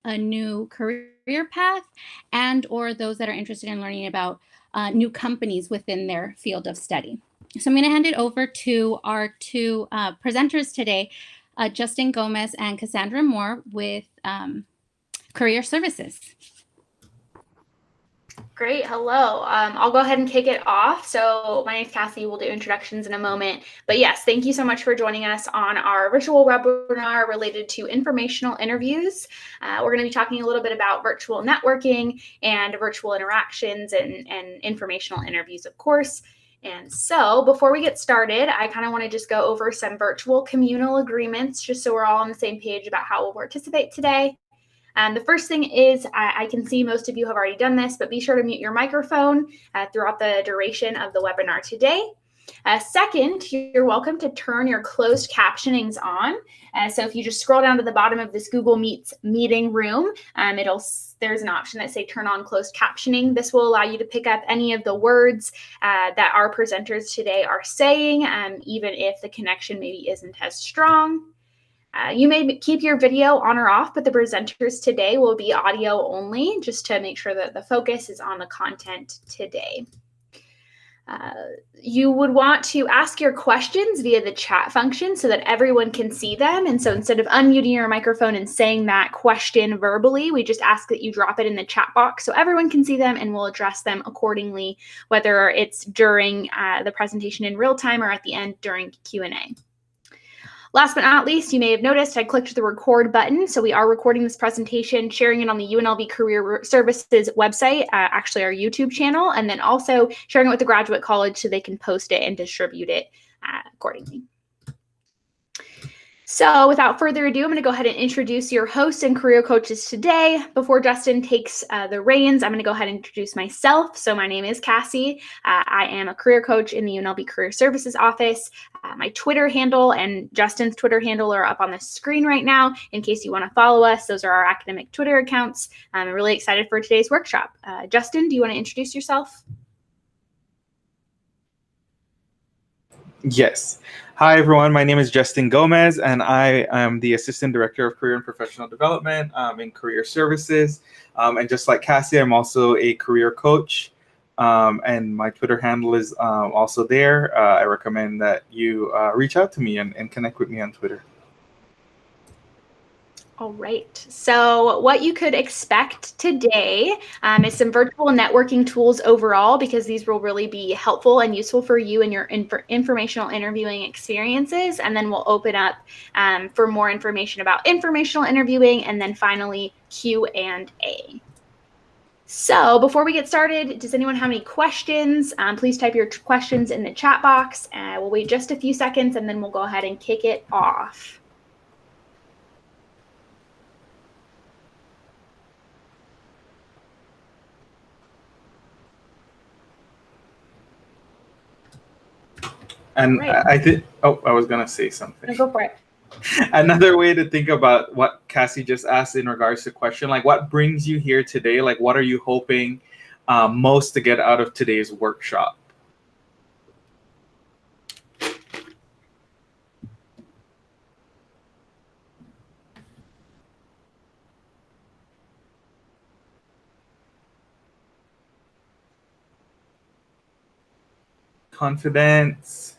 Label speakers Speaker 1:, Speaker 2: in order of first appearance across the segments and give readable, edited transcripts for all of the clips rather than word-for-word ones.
Speaker 1: a new career path, and or those that are interested in learning about new companies within their field of study. So I'm going to hand it over to our two presenters today, Justin Gomez and Cassandra Moore with Career Services.
Speaker 2: Great. Hello. I'll go ahead and kick it off. So my name is Cassie. We'll do introductions in a moment. But yes, thank you so much for joining us on our virtual webinar related to informational interviews. We're going to be talking a little bit about virtual networking and virtual interactions and informational interviews, of course. And so before we get started, I kind of want to just go over some virtual communal agreements, just so we're all on the same page about how we'll participate today. The first thing is, I can see most of you have already done this, but be sure to mute your microphone throughout the duration of the webinar today. Second, you're welcome to turn your closed captionings on. So if you just scroll down to the bottom of this Google Meets meeting room, there's an option that say turn on closed captioning. This will allow you to pick up any of the words that our presenters today are saying, even if the connection maybe isn't as strong. You may keep your video on or off, but the presenters today will be audio only, just to make sure that the focus is on the content today. You would want to ask your questions via the chat function so that everyone can see them. And so instead of unmuting your microphone and saying that question verbally, we just ask that you drop it in the chat box so everyone can see them, and we'll address them accordingly, whether it's during the presentation in real time or at the end during Q&A. Last but not least, you may have noticed I clicked the record button. So we are recording this presentation, sharing it on the UNLV Career Services website, actually our YouTube channel, and then also sharing it with the graduate college so they can post it and distribute it accordingly. So without further ado, I'm going to go ahead and introduce your hosts and career coaches today. Before Justin takes the reins, I'm going to go ahead and introduce myself. So my name is Cassie. I am a career coach in the UNLV Career Services office. My Twitter handle and Justin's Twitter handle are up on the screen right now in case you want to follow us. Those are our academic Twitter accounts. I'm really excited for today's workshop. Justin, do you want to introduce yourself?
Speaker 3: Yes. Hi, everyone. My name is Justin Gomez, and I am the Assistant Director of Career and Professional Development in Career Services. And just like Cassie, I'm also a career coach, and my Twitter handle is also there. I recommend that you reach out to me and connect with me on Twitter.
Speaker 2: All right, so what you could expect today is some virtual networking tools overall, because these will really be helpful and useful for you in your informational interviewing experiences. And then we'll open up for more information about informational interviewing, and then finally Q&A. So before we get started, does anyone have any questions? Please type your questions in the chat box. We'll wait just a few seconds, and then we'll go ahead and kick it off.
Speaker 3: And right. I was going to say something.
Speaker 2: Go for it.
Speaker 3: Another way to think about what Cassie just asked in regards to the question, like what brings you here today? Like what are you hoping most to get out of today's workshop? Confidence.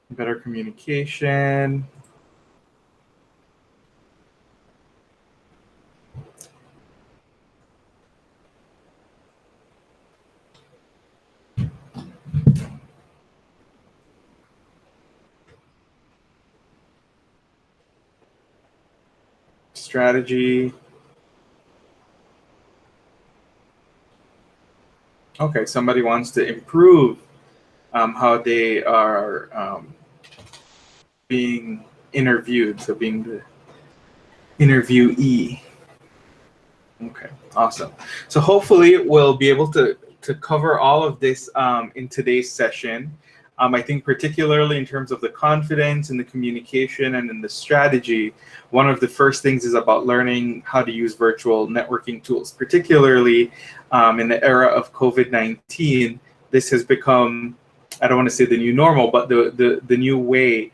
Speaker 3: Better communication. Strategy. Okay, somebody wants to improve how they are being interviewed, so being the interviewee. Okay, awesome. So hopefully we'll be able to cover all of this in today's session. I think particularly in terms of the confidence and the communication and in the strategy, one of the first things is about learning how to use virtual networking tools, particularly in the era of COVID-19. This has become I don't want to say the new normal, but the new way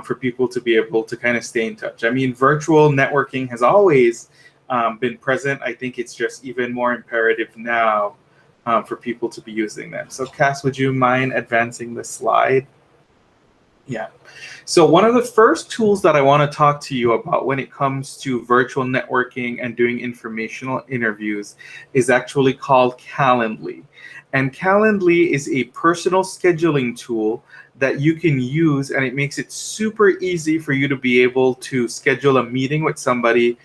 Speaker 3: for people to be able to kind of stay in touch. I mean, virtual networking has always been present. I think it's just even more imperative now for people to be using them. So Cass, would you mind advancing the slide? Yeah. So one of the first tools that I want to talk to you about when it comes to virtual networking and doing informational interviews is actually called Calendly. And Calendly is a personal scheduling tool that you can use, and it makes it super easy for you to be able to schedule a meeting with somebody,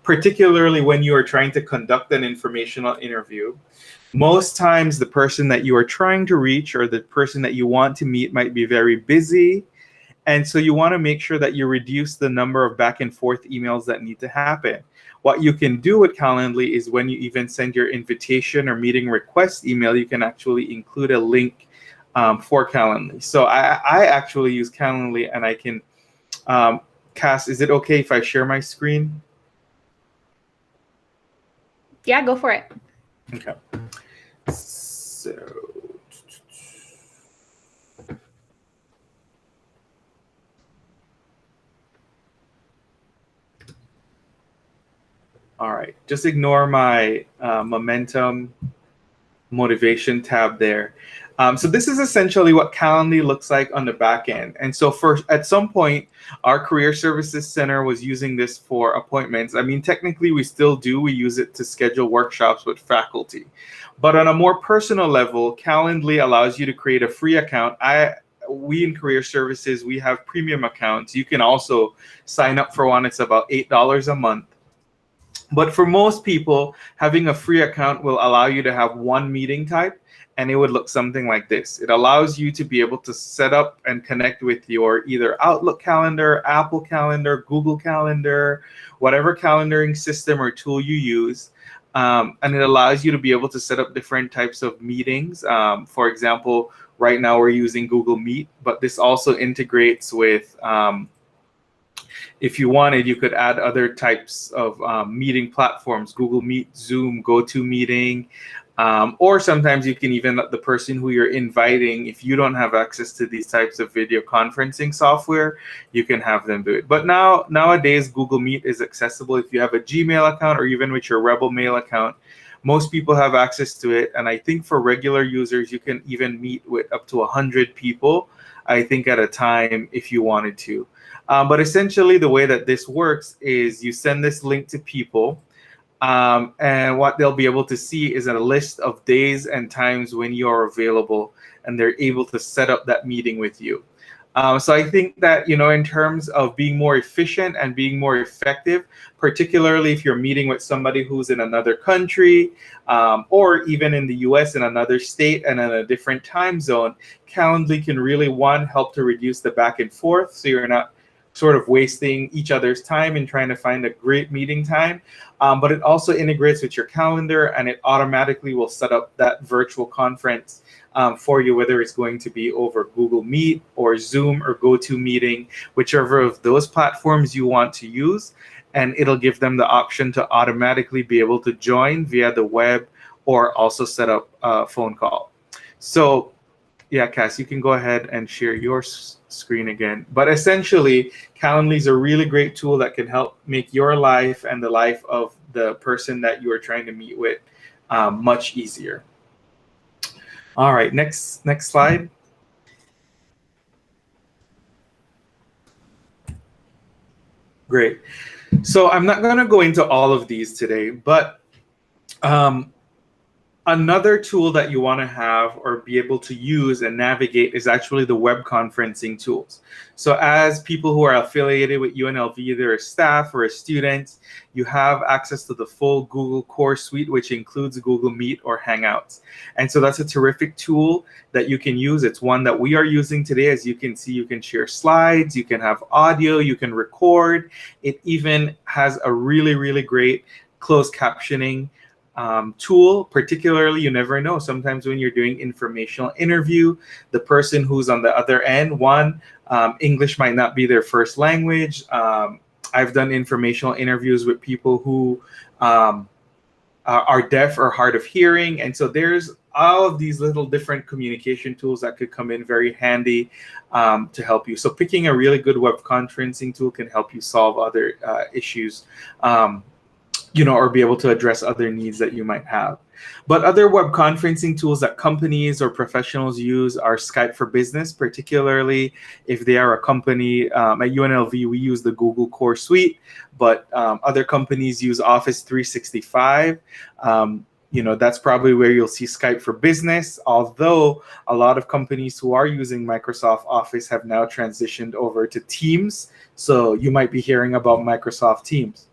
Speaker 3: particularly when you are trying to conduct an informational interview. Most times the person that you are trying to reach or the person that you want to meet might be very busy. And so you want to make sure that you reduce the number of back and forth emails that need to happen. What you can do with Calendly is when you even send your invitation or meeting request email, you can actually include a link for Calendly. So I actually use Calendly, and I can, Cass, is it okay if I share my screen?
Speaker 2: Yeah, go for it.
Speaker 3: Okay. So, all right, just ignore my momentum motivation tab there. So this is essentially what Calendly looks like on the back end. And so at some point, our Career Services Center was using this for appointments. I mean, technically we still do. We use it to schedule workshops with faculty. But on a more personal level, Calendly allows you to create a free account. We in Career Services, we have premium accounts. You can also sign up for one. It's about $8 a month. But for most people, having a free account will allow you to have one meeting type, and it would look something like this. It allows you to be able to set up and connect with your either Outlook calendar, Apple Calendar, Google Calendar, whatever calendaring system or tool you use. And it allows you to be able to set up different types of meetings. For example, right now we're using Google Meet, but this also integrates with if you wanted, you could add other types of meeting platforms, Google Meet, Zoom, GoToMeeting, or sometimes you can even let the person who you're inviting, if you don't have access to these types of video conferencing software, you can have them do it. But nowadays, Google Meet is accessible if you have a Gmail account or even with your Rebel Mail account. Most people have access to it. And I think for regular users, you can even meet with up to 100 people, I think, at a time if you wanted to. But essentially, the way that this works is you send this link to people, and what they'll be able to see is a list of days and times when you are available, and they're able to set up that meeting with you. So I think that, in terms of being more efficient and being more effective, particularly if you're meeting with somebody who's in another country, or even in the US in another state and in a different time zone, Calendly can really, one, help to reduce the back and forth, so you're not sort of wasting each other's time and trying to find a great meeting time. But it also integrates with your calendar, and it automatically will set up that virtual conference for you, whether it's going to be over Google Meet or Zoom or GoToMeeting, whichever of those platforms you want to use. And it'll give them the option to automatically be able to join via the web or also set up a phone call. So yeah, Cass, you can go ahead and share your screen again. But essentially, Calendly is a really great tool that can help make your life and the life of the person that you are trying to meet with much easier. All right, next slide. Great. So I'm not going to go into all of these today, but another tool that you want to have or be able to use and navigate is actually the web conferencing tools. So as people who are affiliated with UNLV, either as staff or as students, you have access to the full Google Core Suite, which includes Google Meet or Hangouts. And so that's a terrific tool that you can use. It's one that we are using today. As you can see, you can share slides, you can have audio, you can record. It even has a really, really great closed captioning tool. Particularly, you never know, sometimes when you're doing informational interview, the person who's on the other end, English might not be their first language. I've done informational interviews with people who are deaf or hard of hearing, and so there's all of these little different communication tools that could come in very handy to help you. So picking a really good web conferencing tool can help you solve other issues, or be able to address other needs that you might have. But other web conferencing tools that companies or professionals use are Skype for Business, particularly if they are a company. At UNLV, we use the Google Core Suite, but other companies use Office 365. That's probably where you'll see Skype for Business, although a lot of companies who are using Microsoft Office have now transitioned over to Teams. So you might be hearing about Microsoft Teams.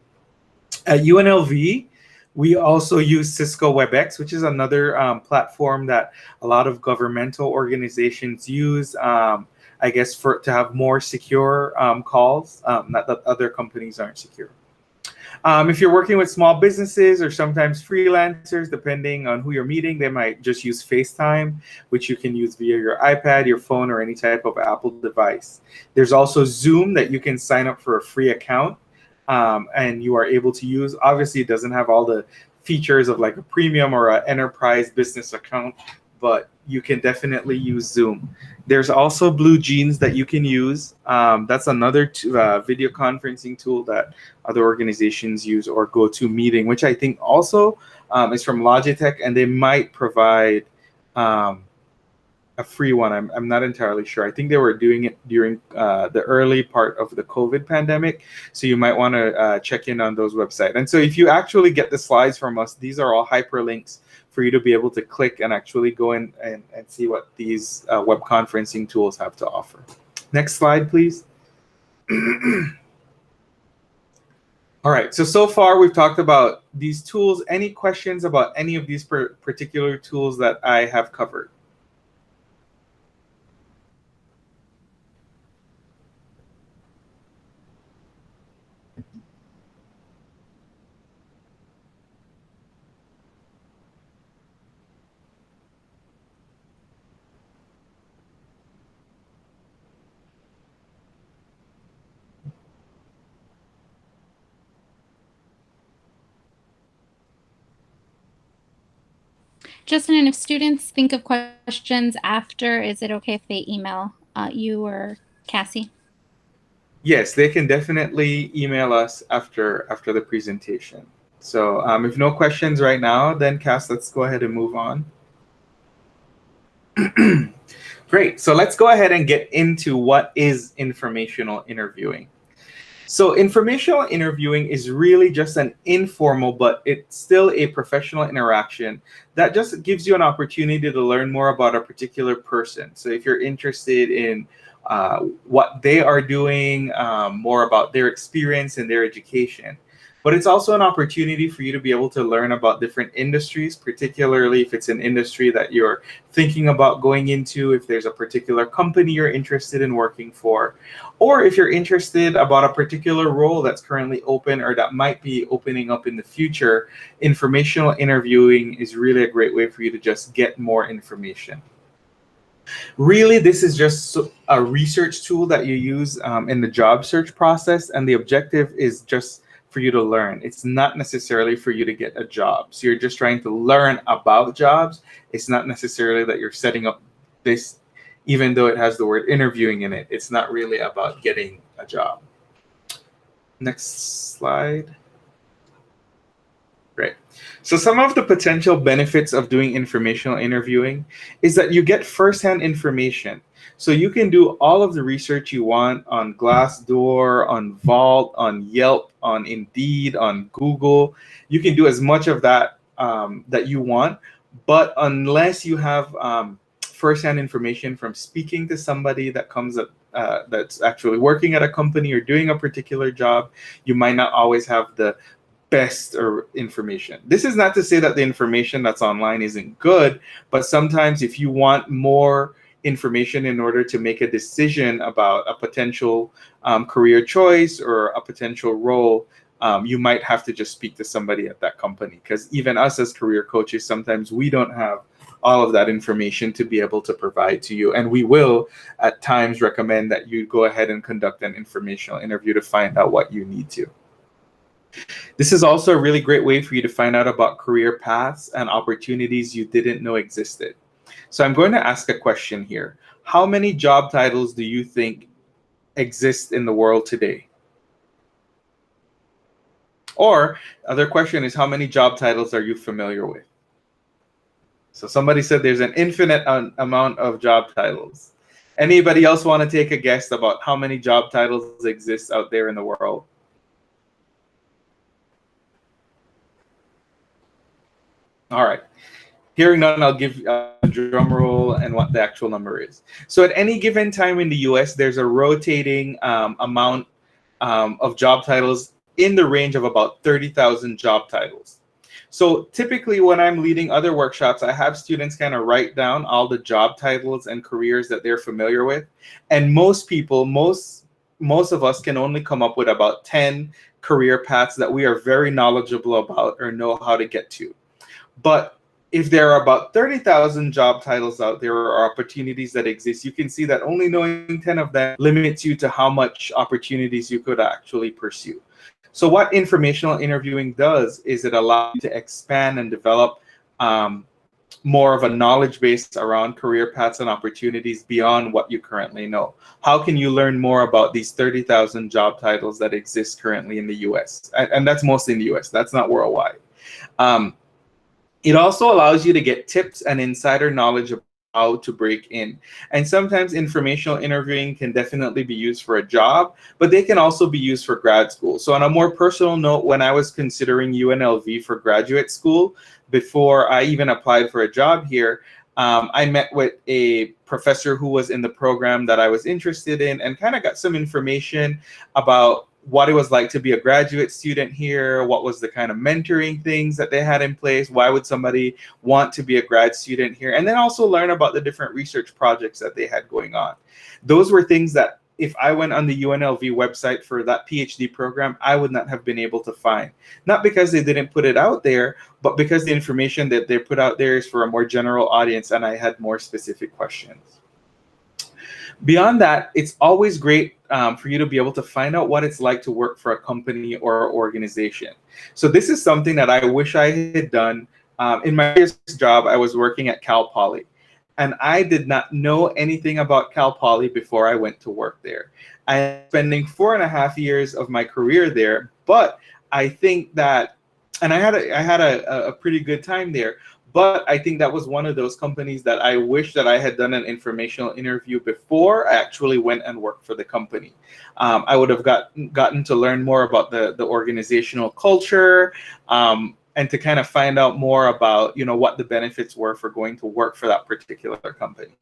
Speaker 3: At UNLV, we also use Cisco WebEx, which is another platform that a lot of governmental organizations use, I guess, to have more secure calls, not that other companies aren't secure. If you're working with small businesses or sometimes freelancers, depending on who you're meeting, they might just use FaceTime, which you can use via your iPad, your phone, or any type of Apple device. There's also Zoom that you can sign up for a free account. And you are able to use. Obviously, it doesn't have all the features of like a premium or an enterprise business account, but you can definitely use Zoom. There's also Blue Jeans that you can use. That's another video conferencing tool that other organizations use, or GoToMeeting, which I think also is from Logitech, and they might provide a free one. I'm not entirely sure. I think they were doing it during the early part of the COVID pandemic. So you might want to check in on those websites. And so if you actually get the slides from us, these are all hyperlinks for you to be able to click and actually go in and see what these web conferencing tools have to offer. Next slide, please. All right, so far we've talked about these tools. Any questions about any of these particular tools that I have covered?
Speaker 1: Justin, and if students think of questions after, is it okay if they email you or Cassie?
Speaker 3: Yes, they can definitely email us after the presentation. So if no questions right now, then Cass, let's go ahead and move on. Great. So let's go ahead and get into what is informational interviewing. So informational interviewing is really just an informal, but it's still a professional interaction that just gives you an opportunity to learn more about a particular person. So if you're interested in what they are doing, more about their experience and their education. But it's also an opportunity for you to be able to learn about different industries, particularly if it's an industry that you're thinking about going into, if there's a particular company you're interested in working for, or if you're interested about a particular role that's currently open or that might be opening up in the future. Informational interviewing is really a great way for you to just get more information. Really, this is just a research tool that you use in the job search process, and the objective is just for you to learn. It's not necessarily for you to get a job. So you're just trying to learn about jobs. It's not necessarily that you're setting up this, even though it has the word interviewing in it. It's not really about getting a job. Next slide. Great. So some of the potential benefits of doing informational interviewing is that you get firsthand information. So you can do all of the research you want on Glassdoor, on Vault, on Yelp, on Indeed, on Google. You can do as much of that that you want, but unless you have firsthand information from speaking to somebody that comes up, that's actually working at a company or doing a particular job, you might not always have the best or information. This is not to say that the information that's online isn't good, but sometimes if you want more information in order to make a decision about a potential career choice or a potential role, you might have to just speak to somebody at that company, because even us as career coaches, sometimes we don't have all of that information to be able to provide to you. And we will at times recommend that you go ahead and conduct an informational interview to find out what you need to. This is also a really great way for you to find out about career paths and opportunities you didn't know existed. So I'm going to ask a question here. How many job titles do you think exist in the world today? Or other question is, how many job titles are you familiar with? So somebody said there's an infinite amount of job titles. Anybody else want to take a guess about how many job titles exist out there in the world? All right. Hearing none, I'll give a drum roll and what the actual number is. So at any given time in the US, there's a rotating amount of job titles in the range of about 30,000 job titles. So typically when I'm leading other workshops, I have students kind of write down all the job titles and careers that they're familiar with. And most people, most of us can only come up with about 10 career paths that we are very knowledgeable about or know how to get to. But if there are about 30,000 job titles out there or opportunities that exist, you can see that only knowing 10 of them limits you to how much opportunities you could actually pursue. So what informational interviewing does is it allows you to expand and develop more of a knowledge base around career paths and opportunities beyond what you currently know. How can you learn more about these 30,000 job titles that exist currently in the US? And that's mostly in the US, that's not worldwide. It also allows you to get tips and insider knowledge about how to break in. And sometimes informational interviewing can definitely be used for a job, but they can also be used for grad school. So on a more personal note, when I was considering UNLV for graduate school, before I even applied for a job here, I met with a professor who was in the program that I was interested in and kind of got some information about what it was like to be a graduate student here, what was the kind of mentoring things that they had in place, why would somebody want to be a grad student here, and then also learn about the different research projects that they had going on. Those were things that if I went on the UNLV website for that PhD program, I would not have been able to find. Not because they didn't put it out there, but because the information that they put out there is for a more general audience and I had more specific questions. Beyond that, it's always great for you to be able to find out what it's like to work for a company or organization. So this is something that I wish I had done. In my previous job, I was working at Cal Poly, and I did not know anything about Cal Poly before I went to work there. I'm spending 4.5 years of my career there, but I think that, and I had a pretty good time there. But I think that was one of those companies that I wish that I had done an informational interview before I actually went and worked for the company. I would have gotten to learn more about the organizational culture and to kind of find out more about, you know, what the benefits were for going to work for that particular company.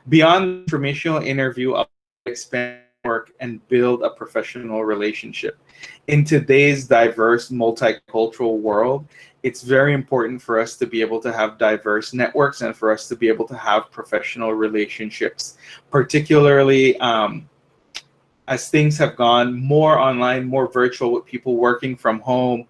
Speaker 3: Beyond the informational interview, I'll expand work and build a professional relationship. In today's diverse multicultural world, it's very important for us to be able to have diverse networks and for us to be able to have professional relationships, particularly as things have gone more online, more virtual with people working from home,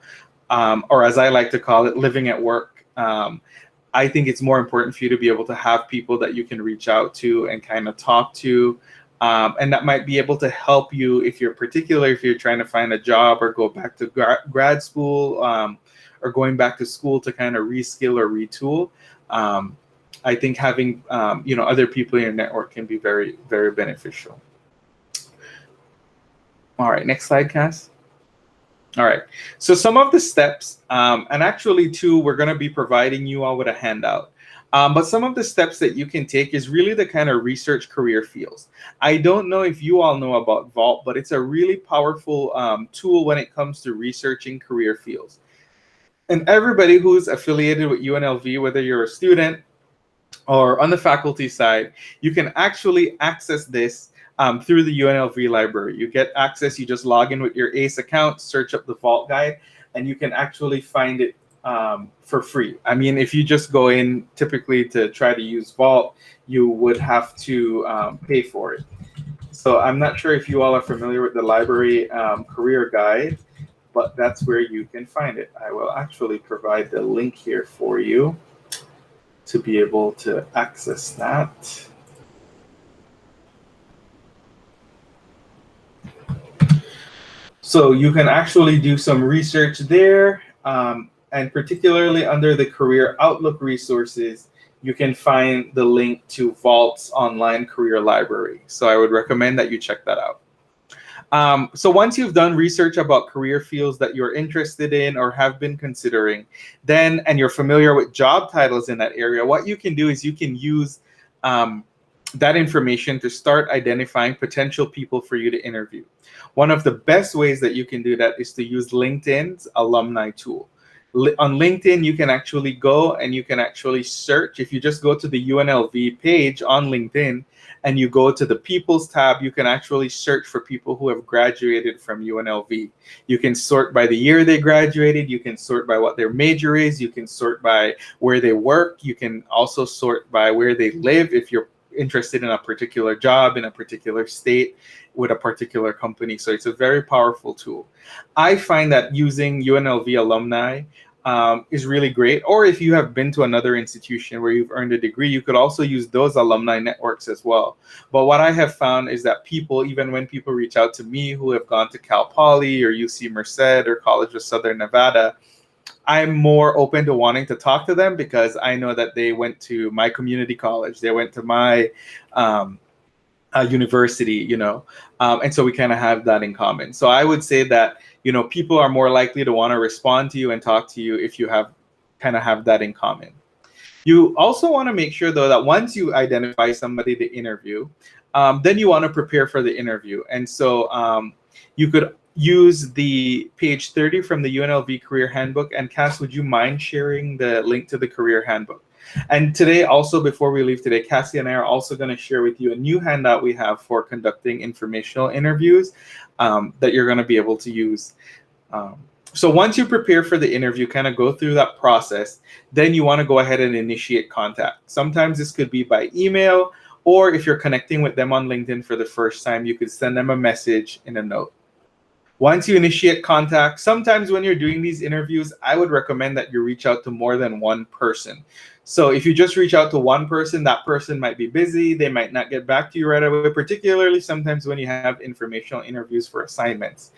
Speaker 3: or as I like to call it, living at work. I think it's more important for you to be able to have people that you can reach out to and kind of talk to. And that might be able to help you if you're trying to find a job or go back to grad school or going back to school to kind of reskill or retool. I think having other people in your network can be very, very beneficial. All right, next slide, Cass. All right, so some of the steps, and actually too, we're going to be providing you all with a handout. But some of the steps that you can take is really the kind of research career fields. I don't know if you all know about Vault, but it's a really powerful tool when it comes to researching career fields. And everybody who's affiliated with UNLV, whether you're a student or on the faculty side, you can actually access this through the UNLV library. You get access, you just log in with your ACE account, search up the Vault guide, and you can actually find it for free. I mean, if you just go in typically to try to use Vault, you would have to pay for it. So I'm not sure if you all are familiar with the library career guide, but that's where you can find it. I will actually provide the link here for you to be able to access that. So you can actually do some research there, and particularly under the Career Outlook resources, you can find the link to Vault's online career library. So I would recommend that you check that out. So once you've done research about career fields that you're interested in or have been considering, and you're familiar with job titles in that area, what you can do is you can use that information to start identifying potential people for you to interview. One of the best ways that you can do that is to use LinkedIn's alumni tool. On LinkedIn, you can actually go and you can actually search. If you just go to the UNLV page on LinkedIn and you go to the People's tab, you can actually search for people who have graduated from UNLV. You can sort by the year they graduated. You can sort by what their major is. You can sort by where they work. You can also sort by where they live if you're interested in a particular job in a particular state with a particular company. So it's a very powerful tool. I find that using UNLV alumni is really great. Or if you have been to another institution where you've earned a degree, you could also use those alumni networks as well. But what I have found is that people, even when people reach out to me who have gone to Cal Poly or UC Merced or College of Southern Nevada, I'm more open to wanting to talk to them because I know that they went to my community college, they went to my university, and so we kind of have that in common. So I would say that, people are more likely to want to respond to you and talk to you if you have that in common. You also want to make sure, though, that once you identify somebody to interview, then you want to prepare for the interview. And so you could use the page 30 from the UNLV Career Handbook. And Cass, would you mind sharing the link to the Career Handbook? And today, also, before we leave today, Cassie and I are also going to share with you a new handout we have for conducting informational interviews that you're going to be able to use. So once you prepare for the interview, kind of go through that process, then you want to go ahead and initiate contact. Sometimes this could be by email, or if you're connecting with them on LinkedIn for the first time, you could send them a message in a note. Once you initiate contact, sometimes when you're doing these interviews, I would recommend that you reach out to more than one person. So if you just reach out to one person, that person might be busy. They might not get back to you right away, particularly sometimes when you have informational interviews for assignments.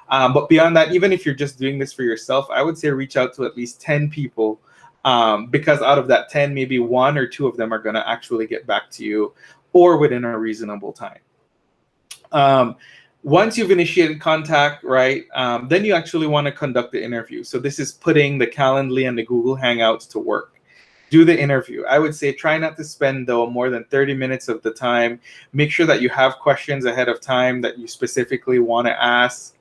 Speaker 3: But beyond that, even if you're just doing this for yourself, I would say reach out to at least 10 people because out of that 10, maybe 1 or 2 of them are going to actually get back to you or within a reasonable time. Once you've initiated contact, right, then you actually want to conduct the interview. So this is putting the Calendly and the Google Hangouts to work. Do the interview. I would say try not to spend, though, more than 30 minutes of the time. Make sure that you have questions ahead of time that you specifically want to ask.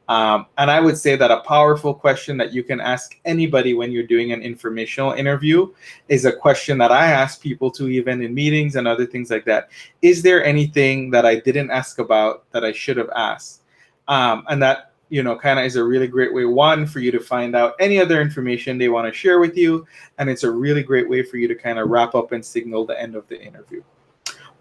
Speaker 3: And I would say that a powerful question that you can ask anybody when you're doing an informational interview is a question that I ask people to, even in meetings and other things like that. Is there anything that I didn't ask about that I should have asked? And that, kind of is a really great way, one, for you to find out any other information they want to share with you. And it's a really great way for you to kind of wrap up and signal the end of the interview.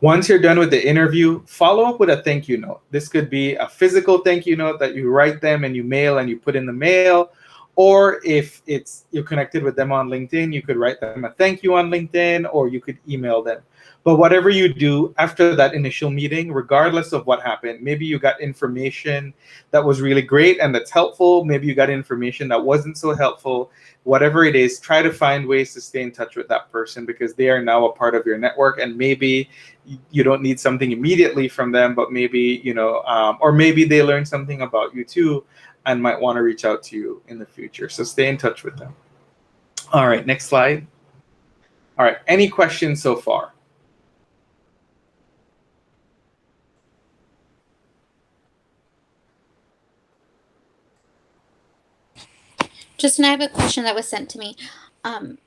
Speaker 3: Once you're done with the interview, follow up with a thank you note. This could be a physical thank you note that you write them and you mail and you put in the mail. Or if you're connected with them on LinkedIn, you could write them a thank you on LinkedIn, or you could email them. But whatever you do after that initial meeting, regardless of what happened, maybe you got information that was really great and that's helpful. Maybe you got information that wasn't so helpful. Whatever it is, try to find ways to stay in touch with that person because they are now a part of your network. And maybe you don't need something immediately from them, but maybe, or maybe they learn something about you too and might want to reach out to you in the future. So stay in touch with them. All right, next slide. All right, any questions so far?
Speaker 1: Justin, I have a question that was sent to me.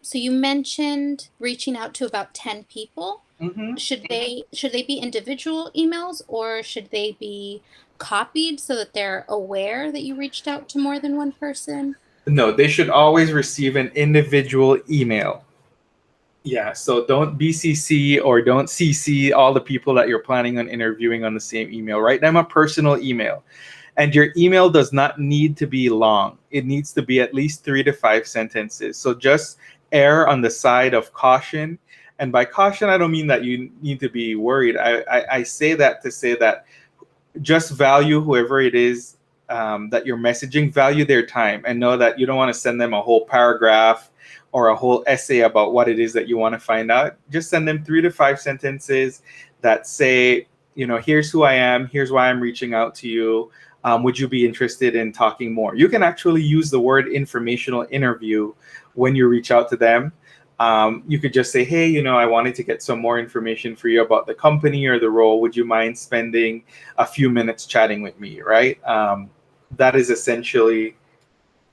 Speaker 1: So you mentioned reaching out to about 10 people.
Speaker 3: Mm-hmm.
Speaker 1: Should they be individual emails or should they be copied so that they're aware that you reached out to more than one person?
Speaker 3: No, they should always receive an individual email. Yeah, so don't BCC or don't CC all the people that you're planning on interviewing on the same email. Write them a personal email. And your email does not need to be long. It needs to be at least 3 to 5 sentences. So just err on the side of caution. And by caution, I don't mean that you need to be worried. I say that to say that just value whoever it is that your messaging, value their time, and know that you don't want to send them a whole paragraph or a whole essay about what it is that you want to find out. Just send them 3 to 5 sentences that say, here's who I am, here's why I'm reaching out to you. Would you be interested in talking more? You can actually use the word informational interview when you reach out to them. You could just say, hey, I wanted to get some more information for you about the company or the role. Would you mind spending a few minutes chatting with me, right? That is essentially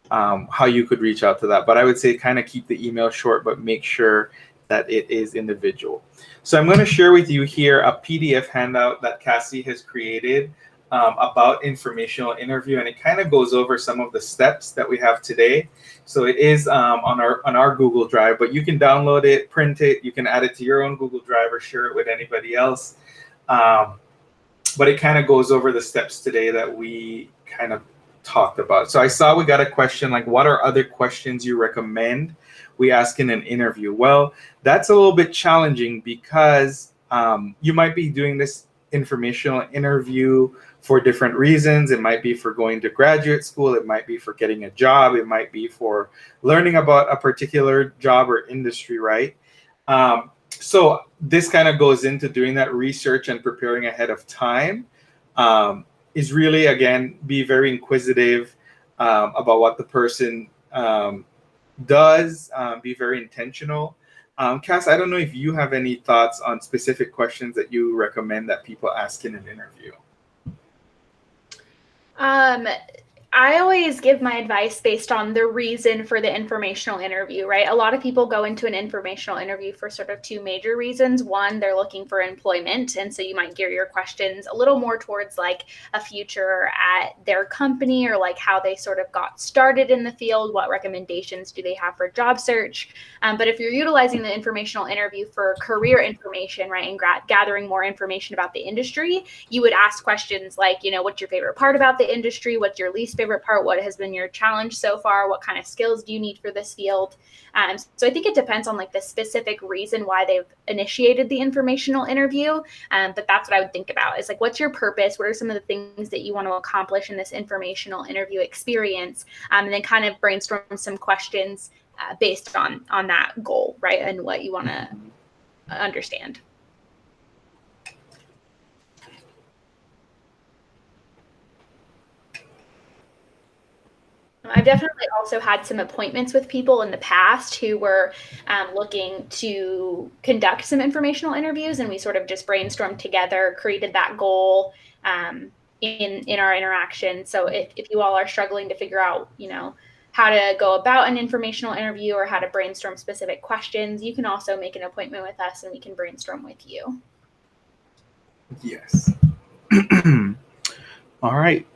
Speaker 3: how you could reach out to that. But I would say kind of keep the email short, but make sure that it is individual. So I'm going to share with you here a PDF handout that Cassie has created about informational interview, and it kind of goes over some of the steps that we have today. So it is on our Google Drive, but you can download it, print it, you can add it to your own Google Drive or share it with anybody else. But it kind of goes over the steps today that we kind of talked about. So I saw we got a question like, what are other questions you recommend we ask in an interview? Well, that's a little bit challenging because you might be doing this informational interview for different reasons. It might be for going to graduate school. It might be for getting a job. It might be for learning about a particular job or industry, right? So this kind of goes into doing that research and preparing ahead of time. Is really, again, be very inquisitive about what the person does, be very intentional. Cass, I don't know if you have any thoughts on specific questions that you recommend that people ask in an interview.
Speaker 2: I always give my advice based on the reason for the informational interview, right? A lot of people go into an informational interview for sort of 2 major reasons. One, they're looking for employment. And so you might gear your questions a little more towards like a future at their company or like how they sort of got started in the field. What recommendations do they have for job search? But if you're utilizing the informational interview for career information, right, and gathering more information about the industry, you would ask questions like, what's your favorite part about the industry? What's your least favorite part? What has been your challenge so far? What kind of skills do you need for this field? So I think it depends on like the specific reason why they've initiated the informational interview. But that's what I would think about is like, what's your purpose? What are some of the things that you want to accomplish in this informational interview experience? And then kind of brainstorm some questions based on that goal, right? And what you want to understand. I've definitely also had some appointments with people in the past who were looking to conduct some informational interviews, and we sort of just brainstormed together, created that goal in our interaction. So if you all are struggling to figure out, how to go about an informational interview or how to brainstorm specific questions, you can also make an appointment with us and we can brainstorm with you.
Speaker 3: Yes. All right.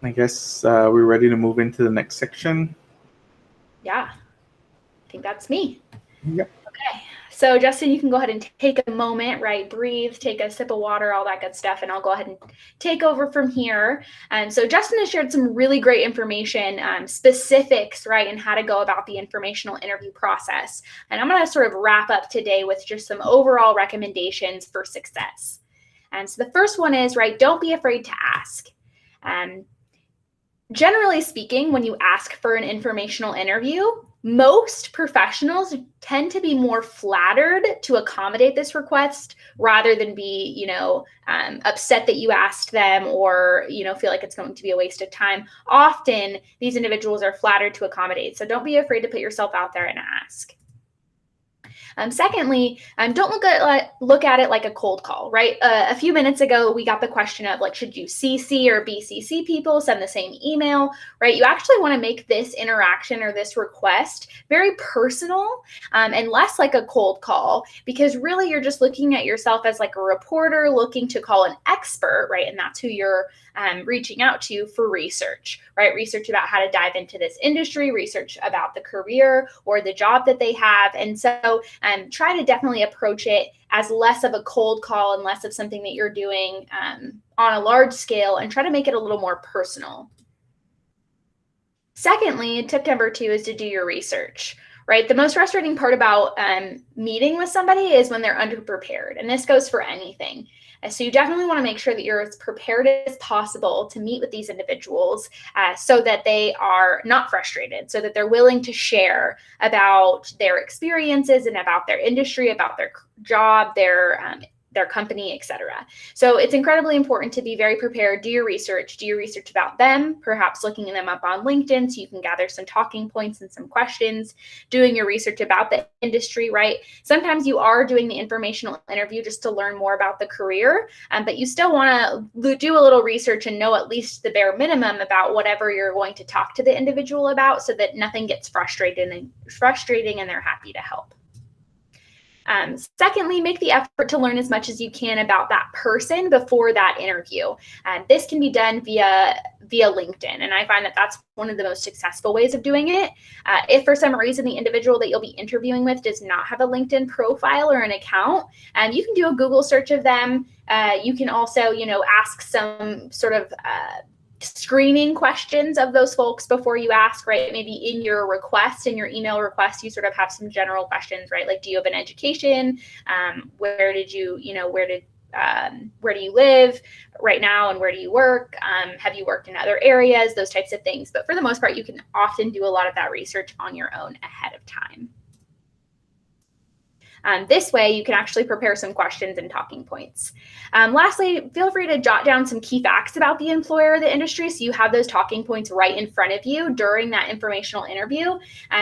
Speaker 3: I guess we're ready to move into the next section.
Speaker 2: Yeah, I think that's me.
Speaker 3: Yep.
Speaker 2: Okay. So Justin, you can go ahead and take a moment, right? Breathe, take a sip of water, all that good stuff. And I'll go ahead and take over from here. So Justin has shared some really great information, specifics, right? And how to go about the informational interview process. And I'm going to sort of wrap up today with just some overall recommendations for success. And so the first one is, right, don't be afraid to ask. Generally speaking, when you ask for an informational interview, most professionals tend to be more flattered to accommodate this request rather than be, upset that you asked them or, feel like it's going to be a waste of time. Often these individuals are flattered to accommodate. So don't be afraid to put yourself out there and ask. Secondly, don't look at it like a cold call, right? A few minutes ago, we got the question of like, should you CC or BCC people, send the same email, right? You actually want to make this interaction or this request very personal and less like a cold call, because really you're just looking at yourself as like a reporter looking to call an expert, right? And that's who you're reaching out to for research, right? Research about how to dive into this industry, research about the career or the job that they have. And so try to definitely approach it as less of a cold call and less of something that you're doing on a large scale, and try to make it a little more personal. Secondly, tip number 2 is to do your research. Right? The most frustrating part about meeting with somebody is when they're underprepared. And this goes for anything. So you definitely want to make sure that you're as prepared as possible to meet with these individuals so that they are not frustrated, so that they're willing to share about their experiences and about their industry, about their job, their company, etc. So it's incredibly important to be very prepared. Do your research about them, perhaps looking them up on LinkedIn so you can gather some talking points and some questions, doing your research about the industry, right? Sometimes you are doing the informational interview just to learn more about the career, but you still want to do a little research and know at least the bare minimum about whatever you're going to talk to the individual about so that nothing gets frustrating and they're happy to help. Secondly, make the effort to learn as much as you can about that person before that interview. This can be done via LinkedIn, and I find that that's one of the most successful ways of doing it. If for some reason the individual that you'll be interviewing with does not have a LinkedIn profile or an account, you can do a Google search of them. You can also, ask some sort of screening questions of those folks before you ask, right? Maybe in your request, in your email request, you sort of have some general questions, right? Like, do you have an education? Where do you live right now, and where do you work? Have you worked in other areas? Those types of things. But for the most part, you can often do a lot of that research on your own ahead of time. This way, you can actually prepare some questions and talking points. Lastly, feel free to jot down some key facts about the employer or the industry so you have those talking points right in front of you during that informational interview.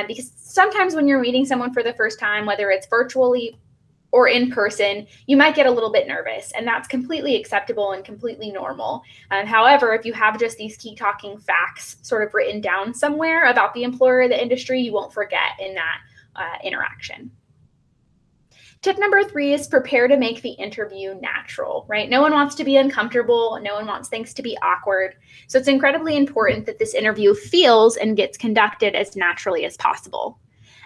Speaker 2: Because sometimes when you're meeting someone for the first time, whether it's virtually or in person, you might get a little bit nervous, and that's completely acceptable and completely normal. However, if you have just these key talking facts sort of written down somewhere about the employer or the industry, you won't forget in that interaction. Tip number 3 is prepare to make the interview natural, right? No one wants to be uncomfortable. No one wants things to be awkward. So it's incredibly important that this interview feels and gets conducted as naturally as possible.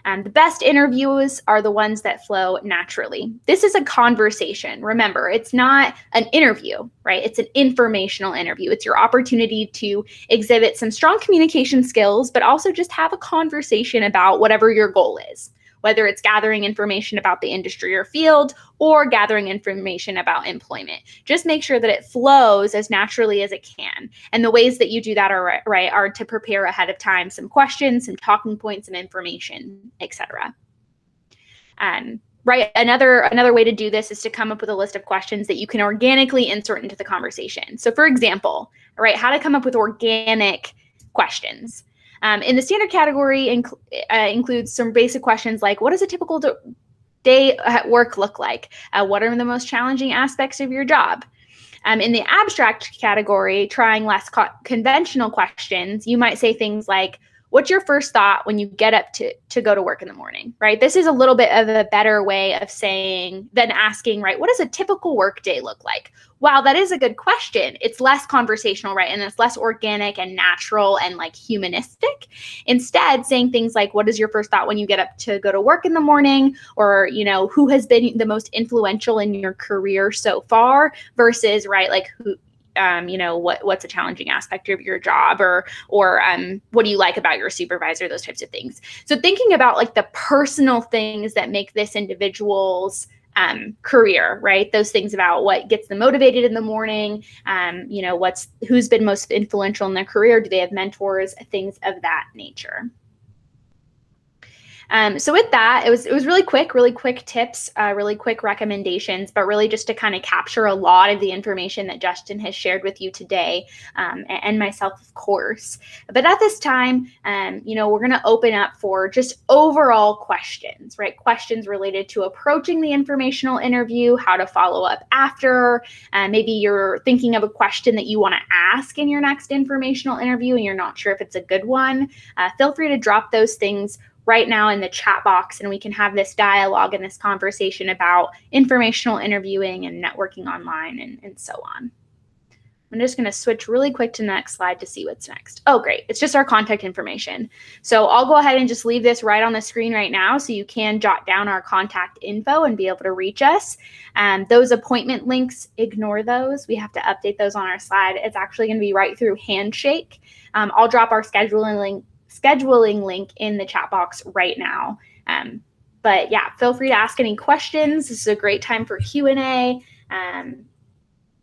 Speaker 2: The best interviews are the ones that flow naturally. This is a conversation. Remember, it's not an interview, right? It's an informational interview. It's your opportunity to exhibit some strong communication skills, but also just have a conversation about whatever your goal is, whether it's gathering information about the industry or field or gathering information about employment. Just make sure that it flows as naturally as it can. And the ways that you do that are to prepare ahead of time some questions, some talking points, some information, etc. Another way to do this is to come up with a list of questions that you can organically insert into the conversation. So for example, how to come up with organic questions. In the standard category includes some basic questions like, what does a typical day at work look like? What are the most challenging aspects of your job? In the abstract category, trying less conventional questions, you might say things like, what's your first thought when you get up to go to work in the morning, right? This is a little bit of a better way of saying than asking, right, what does a typical work day look like? Wow, that is a good question. It's less conversational, right? And it's less organic and natural and like humanistic. Instead, saying things like, what is your first thought when you get up to go to work in the morning? Or, who has been the most influential in your career so far versus, right, like who, what's a challenging aspect of your job or what do you like about your supervisor, those types of things. So thinking about like the personal things that make this individual's career, right? Those things about what gets them motivated in the morning, who's been most influential in their career, do they have mentors, things of that nature. So with that, it was really quick tips, really quick recommendations, but really just to kind of capture a lot of the information that Justin has shared with you today, and myself, of course. But at this time, we're going to open up for just overall questions, right? Questions related to approaching the informational interview, how to follow up after. Maybe you're thinking of a question that you want to ask in your next informational interview and you're not sure if it's a good one. Feel free to drop those things right now in the chat box, and we can have this dialogue and this conversation about informational interviewing and networking online and so on. I'm just going to switch really quick to the next slide to see what's next. Oh, great. It's just our contact information. So I'll go ahead and just leave this right on the screen right now so you can jot down our contact info and be able to reach us. Those appointment links, ignore those. We have to update those on our slide. It's actually going to be right through Handshake. I'll drop our scheduling link in the chat box right now. But yeah, feel free to ask any questions. This is a great time for Q&A.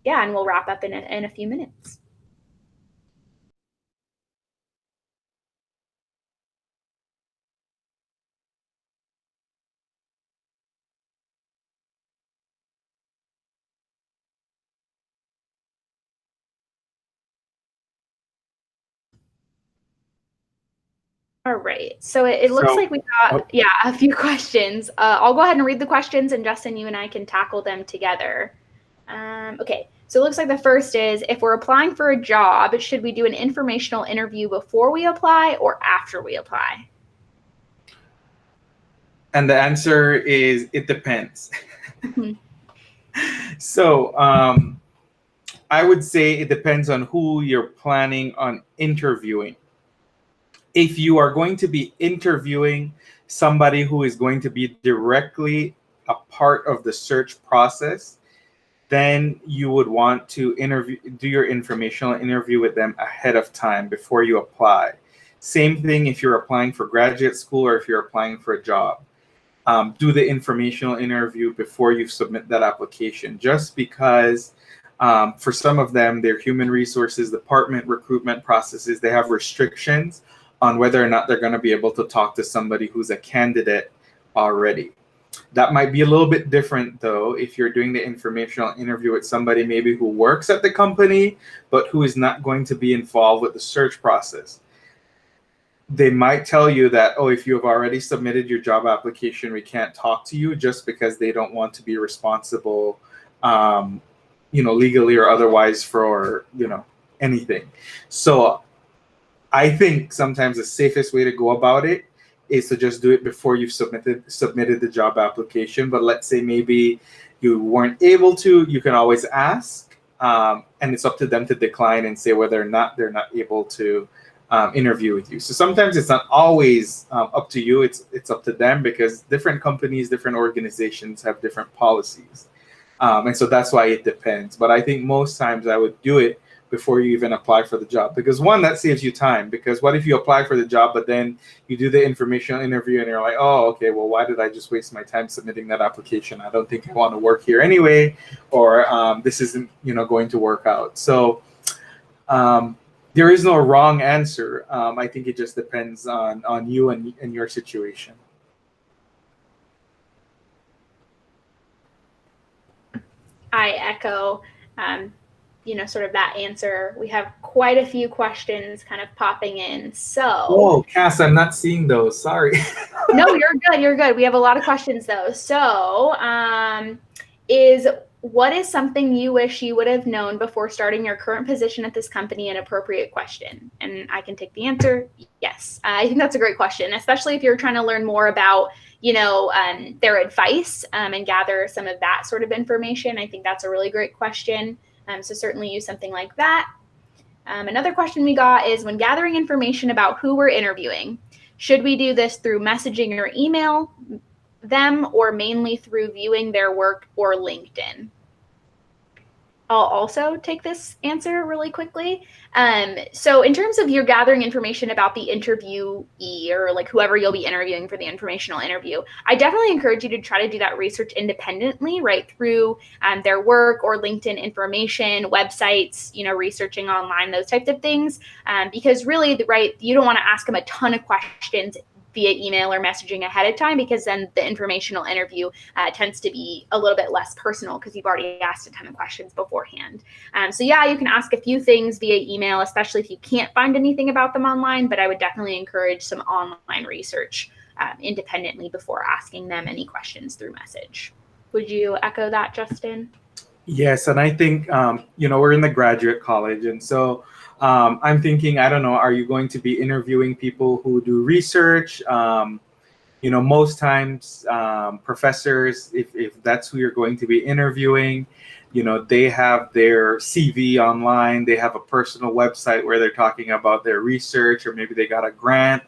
Speaker 2: yeah, and we'll wrap up in a few minutes. All right, so it looks
Speaker 3: So,
Speaker 2: like we got, yeah, a few questions. I'll go ahead and read the questions, and Justin, you and I can tackle them together. Okay, so it looks like the first is, if we're applying for a job, should we do an informational interview before we apply or after we apply?
Speaker 3: and the answer is it depends.
Speaker 2: Mhm.
Speaker 3: So, I would say it depends on who you're planning on interviewing. If you are going to be interviewing somebody who is going to be directly a part of the search process, then you would want to do your informational interview with them ahead of time before you apply. Same thing if you're applying for graduate school or if you're applying for a job. Do the informational interview before you submit that application, just because for some of them, their human resources department recruitment processes, they have restrictions on whether or not they're going to be able to talk to somebody who's a candidate already. That might be a little bit different, though, if you're doing the informational interview with somebody maybe who works at the company, but who is not going to be involved with the search process. They might tell you that, oh, if you have already submitted your job application, we can't talk to you, just because they don't want to be responsible, legally or otherwise for, anything. So I think sometimes the safest way to go about it is to just do it before you've submitted the job application. But let's say maybe you weren't able to, you can always ask, and it's up to them to decline and say whether or not they're not able to interview with you. So sometimes it's not always up to you. It's up to them, because different companies, different organizations have different policies. And so that's why it depends. But I think most times I would do it before you even apply for the job, because one, that saves you time. Because what if you apply for the job, but then you do the informational interview and you're like, oh, okay, well, why did I just waste my time submitting that application? I don't think I want to work here anyway, or this isn't, going to work out. So there is no wrong answer. I think it just depends on you and your situation.
Speaker 2: I echo, sort of that answer. We have quite a few questions kind of popping in. So,
Speaker 3: oh, Cass, I'm not seeing those. Sorry.
Speaker 2: No, you're good. You're good. We have a lot of questions though. So, what is something you wish you would have known before starting your current position at this company? An appropriate question. And I can take the answer. Yes. I think that's a great question, especially if you're trying to learn more about, their advice and gather some of that sort of information. I think that's a really great question. So certainly use something like that. Another question we got is, when gathering information about who we're interviewing, should we do this through messaging or email them, or mainly through viewing their work or LinkedIn? I'll also take this answer really quickly. So in terms of you're gathering information about the interviewee, or like whoever you'll be interviewing for the informational interview, I definitely encourage you to try to do that research independently, right, through their work or LinkedIn information, websites, researching online, those types of things. Because really, right, you don't want to ask them a ton of questions via email or messaging ahead of time, because then the informational interview tends to be a little bit less personal, because you've already asked a ton of questions beforehand. So yeah, you can ask a few things via email, especially if you can't find anything about them online, but I would definitely encourage some online research independently before asking them any questions through message. Would you echo that, Justin?
Speaker 3: Yes, and I think, we're in the graduate college, and so I'm thinking, I don't know, are you going to be interviewing people who do research? Most times professors, if that's who you're going to be interviewing, they have their CV online, they have a personal website where they're talking about their research, or maybe they got a grant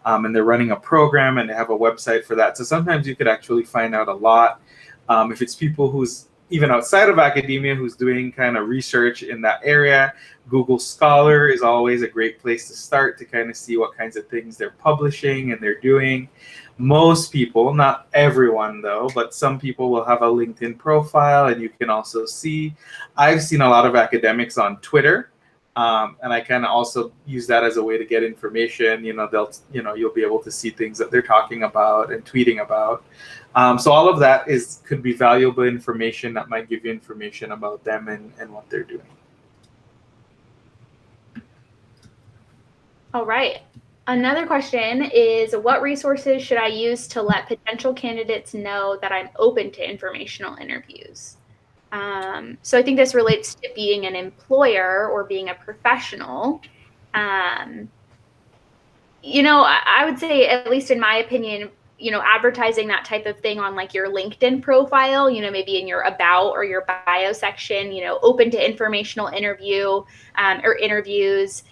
Speaker 3: and they're running a program and they have a website for that. So sometimes you could actually find out a lot. If it's people whose even outside of academia who's doing kind of research in that area. Google Scholar is always a great place to start to kind of see what kinds of things they're publishing and they're doing. Most people, not everyone though, but some people will have a LinkedIn profile, and you can also see, I've seen a lot of academics on Twitter. And I kind of also use that as a way to get information. You'll be able to see things that they're talking about and tweeting about. So all of that could be valuable information that might give you information about them and what they're doing.
Speaker 2: All right. Another question is, what resources should I use to let potential candidates know that I'm open to informational interviews? So I think this relates to being an employer or being a professional. I would say, at least in my opinion, advertising that type of thing on like your LinkedIn profile, maybe in your about or your bio section, open to informational interview or interviews,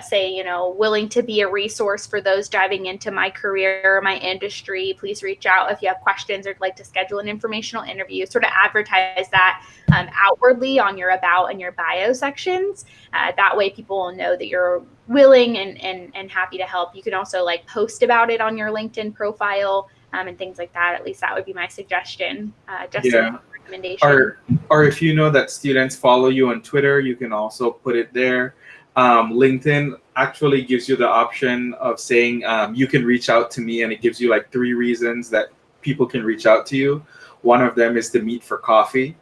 Speaker 2: say, willing to be a resource for those diving into my career or my industry. Please reach out if you have questions or would like to schedule an informational interview. Sort of advertise that outwardly on your about and your bio sections. That way people will know that you're willing and happy to help. You can also like post about it on your LinkedIn profile and things like that. At least that would be my suggestion. Justin, recommendation.
Speaker 3: Or if you know that students follow you on Twitter, you can also put it there. LinkedIn actually gives you the option of saying you can reach out to me, and it gives you like 3 reasons that people can reach out to you. One of them is to meet for coffee.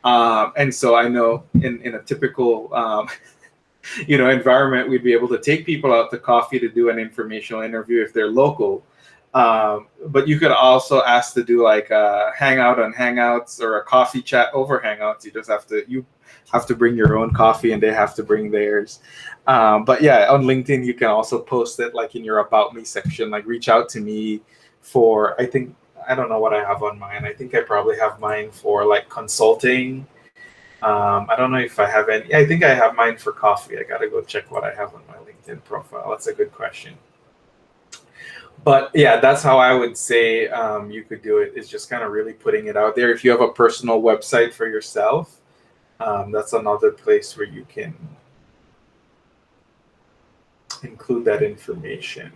Speaker 3: And so I know in a typical environment, we'd be able to take people out to coffee to do an informational interview if they're local. But you could also ask to do like a hangout on Hangouts or a coffee chat over Hangouts. You have to bring your own coffee and they have to bring theirs. But yeah, on LinkedIn, you can also post it like in your About Me section, like reach out to me for, I don't know what I have on mine. I think I probably have mine for like consulting. I don't know if I have any. I think I have mine for coffee. I got to go check what I have on my LinkedIn profile. That's a good question. But yeah, that's how I would say you could do it, is just kind of really putting it out there. If you have a personal website for yourself, that's another place where you can include that information.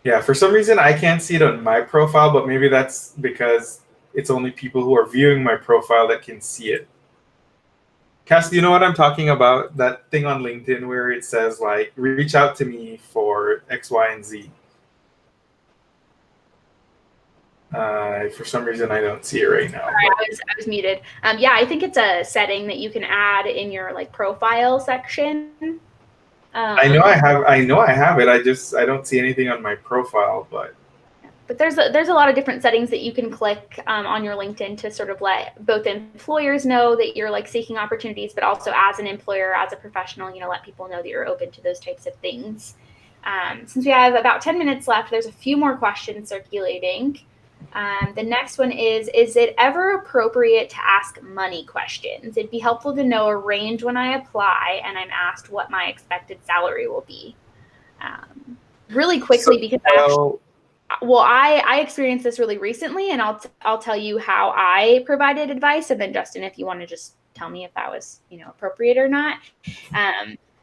Speaker 3: Yeah, for some reason, I can't see it on my profile, but maybe that's because it's only people who are viewing my profile that can see it. Cass, do you know what I'm talking about? That thing on LinkedIn where it says, like, reach out to me for X, Y, and Z. For some reason, I don't see it right now.
Speaker 2: Sorry, I was muted. Yeah, I think it's a setting that you can add in your like profile section.
Speaker 3: I know I have it. I don't see anything on my profile, but
Speaker 2: there's a lot of different settings that you can click on your LinkedIn to sort of let both employers know that you're like seeking opportunities, but also as an employer, as a professional, let people know that you're open to those types of things. Since we have about 10 minutes left, there's a few more questions circulating. The next one is it ever appropriate to ask money questions? It'd be helpful to know a range when I apply and I'm asked what my expected salary will be. Really quickly, because I experienced this really recently, and I'll tell you how I provided advice, and then Justin, if you want to just tell me if that was appropriate or not.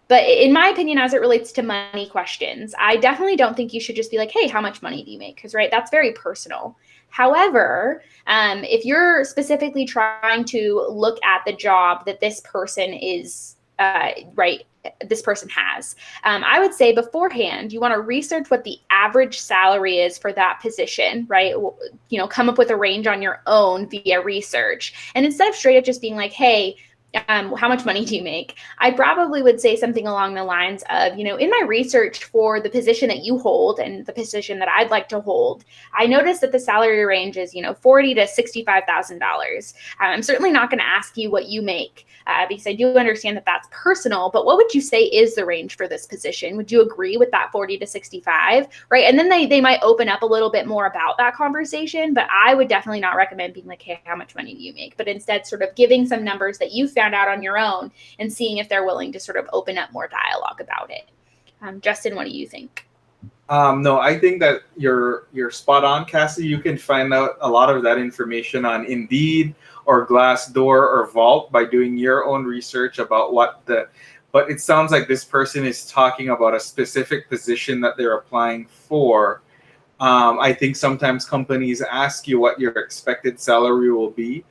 Speaker 2: But in my opinion, as it relates to money questions, I definitely don't think you should just be like, hey, how much money do you make? Because, right, that's very personal. However, if you're specifically trying to look at the job that this person is, this person has, I would say beforehand, you want to research what the average salary is for that position, right? Come up with a range on your own via research. And instead of straight up just being like, hey, how much money do you make? I probably would say something along the lines of, in my research for the position that you hold and the position that I'd like to hold, I noticed that the salary range is, $40,000 to $65,000. I'm certainly not going to ask you what you make because I do understand that that's personal, but what would you say is the range for this position? Would you agree with that 40 to 65, right? And then they might open up a little bit more about that conversation, but I would definitely not recommend being like, hey, how much money do you make? But instead sort of giving some numbers that you found out on your own and seeing if they're willing to sort of open up more dialogue about it. Justin, what do you think?
Speaker 3: No, I think that you're spot on, Cassie. You can find out a lot of that information on Indeed or Glassdoor or Vault by doing your own research about what the. But it sounds like this person is talking about a specific position that they're applying for. I think sometimes companies ask you what your expected salary will be,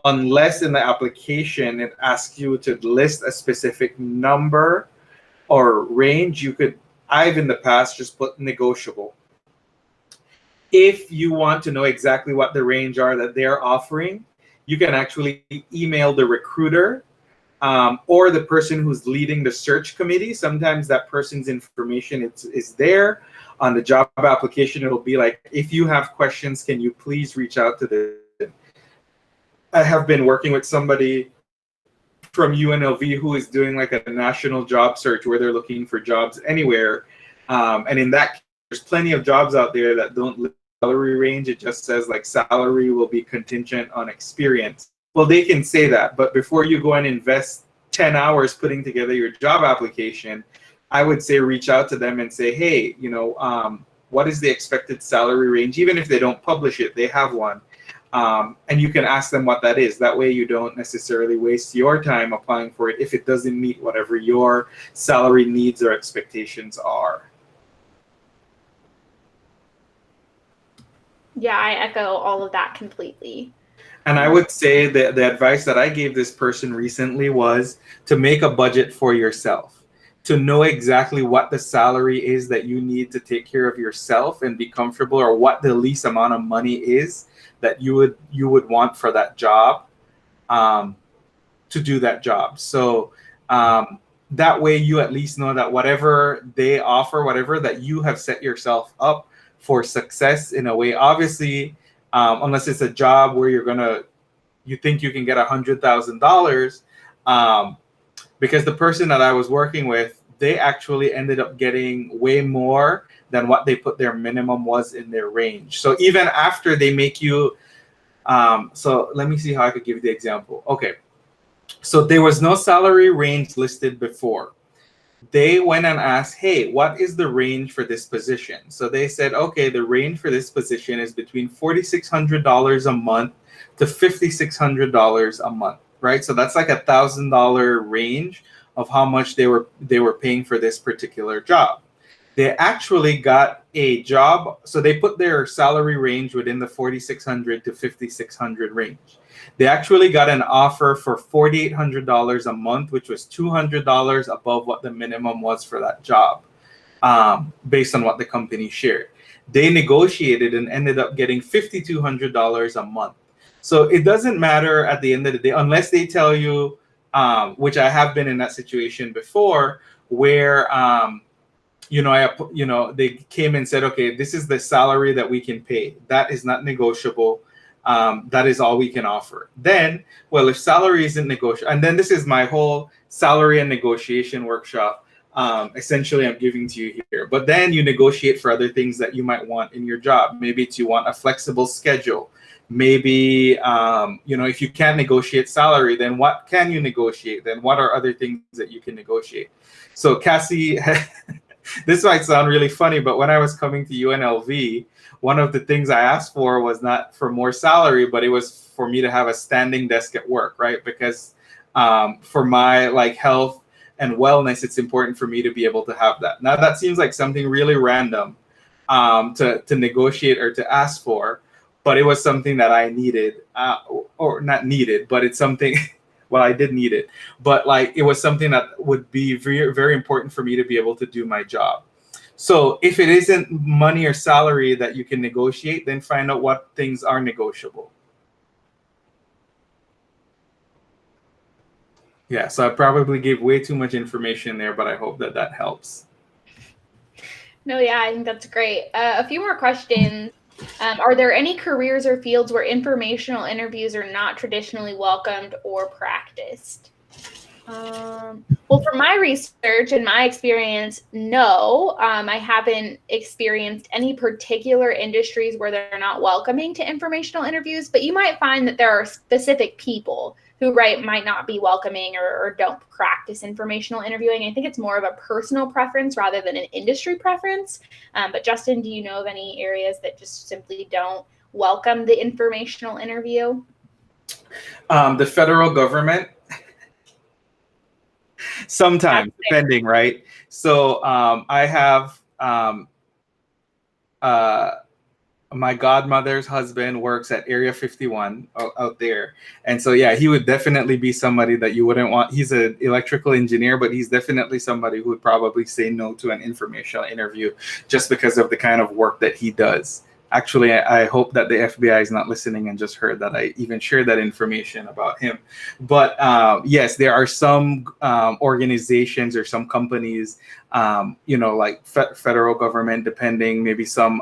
Speaker 3: unless in the application it asks you to list a specific number or range. I've in the past just put negotiable. If you want to know exactly what the range are that they're offering, you can actually email the recruiter or the person who's leading the search committee. Sometimes that person's information is there on the job application. It'll be like, if you have questions, can you please reach out to the. I have been working with somebody from UNLV who is doing like a national job search where they're looking for jobs anywhere. And in that case, there's plenty of jobs out there that don't list salary range. It just says like salary will be contingent on experience. Well, they can say that, but before you go and invest 10 hours putting together your job application, I would say reach out to them and say, hey, what is the expected salary range? Even if they don't publish it, they have one. And you can ask them what that is. That way you don't necessarily waste your time applying for it if it doesn't meet whatever your salary needs or expectations are.
Speaker 2: Yeah, I echo all of that completely.
Speaker 3: And I would say that the advice that I gave this person recently was to make a budget for yourself, to know exactly what the salary is that you need to take care of yourself and be comfortable, or what the least amount of money is that you would want for that job, to do that job. So that way you at least know that whatever they offer, whatever, that you have set yourself up for success in a way. Obviously, unless it's a job where you think you can get $100,000, because the person that I was working with, they actually ended up getting way more than what they put their minimum was in their range. So even after they make you, so let me see how I could give you the example. Okay, so there was no salary range listed before. They went and asked, hey, what is the range for this position? So they said, okay, the range for this position is between $4,600 a month to $5,600 a month, right? So that's like $1,000 range of how much they were paying for this particular job. They actually got a job, so they put their salary range within the $4,600 to $5,600 range. They actually got an offer for $4,800 a month, which was $200 above what the minimum was for that job, based on what the company shared. They negotiated and ended up getting $5,200 a month. So it doesn't matter at the end of the day, unless they tell you, which I have been in that situation before, where they came and said, okay, this is the salary that we can pay. That is not negotiable. That is all we can offer. Then, well, if salary isn't negotiable, and then this is my whole salary and negotiation workshop, essentially I'm giving to you here. But then you negotiate for other things that you might want in your job. Maybe it's you want a flexible schedule. Maybe, if you can't negotiate salary, then what can you negotiate? Then what are other things that you can negotiate? So Cassie, this might sound really funny, but when I was coming to UNLV, one of the things I asked for was not for more salary, but it was for me to have a standing desk at work, right? Because for my health and wellness, it's important for me to be able to have that. Now that seems like something really random to negotiate or to ask for, but it was something that I needed, or not needed, but it's something. Well, I did need it, but it was something that would be very, very important for me to be able to do my job. So if it isn't money or salary that you can negotiate, then find out what things are negotiable. Yeah, so I probably gave way too much information there, but I hope that helps.
Speaker 2: No, yeah, I think that's great. A few more questions. Are there any careers or fields where informational interviews are not traditionally welcomed or practiced? Well, from my research and my experience, no, I haven't experienced any particular industries where they're not welcoming to informational interviews, but you might find that there are specific people who might not be welcoming or don't practice informational interviewing. I think it's more of a personal preference rather than an industry preference. But Justin, do you know of any areas that just simply don't welcome the informational interview?
Speaker 3: The federal government. Sometimes, depending, right? So I have my godmother's husband works at Area 51 out there. And so, yeah, he would definitely be somebody that you wouldn't want. He's an electrical engineer, but he's definitely somebody who would probably say no to an informational interview just because of the kind of work that he does. Actually, I hope that the FBI is not listening and just heard that I even shared that information about him. But yes, there are some organizations or some companies, like federal government, depending, maybe some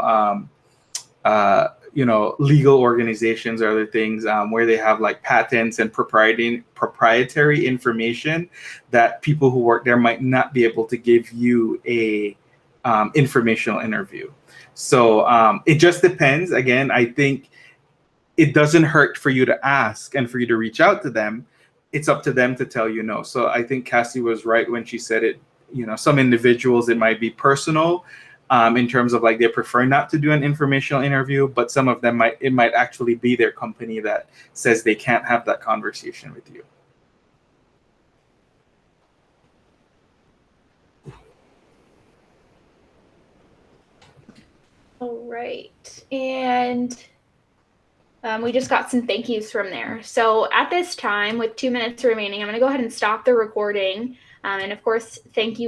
Speaker 3: legal organizations or other things where they have like patents and proprietary information that people who work there might not be able to give you a informational interview. So it just depends. Again, I think it doesn't hurt for you to ask and for you to reach out to them. It's up to them to tell you no. So I think Cassie was right when she said it. Some individuals, it might be personal in terms of like they prefer not to do an informational interview, but some of them it might actually be their company that says they can't have that conversation with you.
Speaker 2: All right. And we just got some thank yous from there. So at this time, with 2 minutes remaining, I'm going to go ahead and stop the recording. And of course, thank you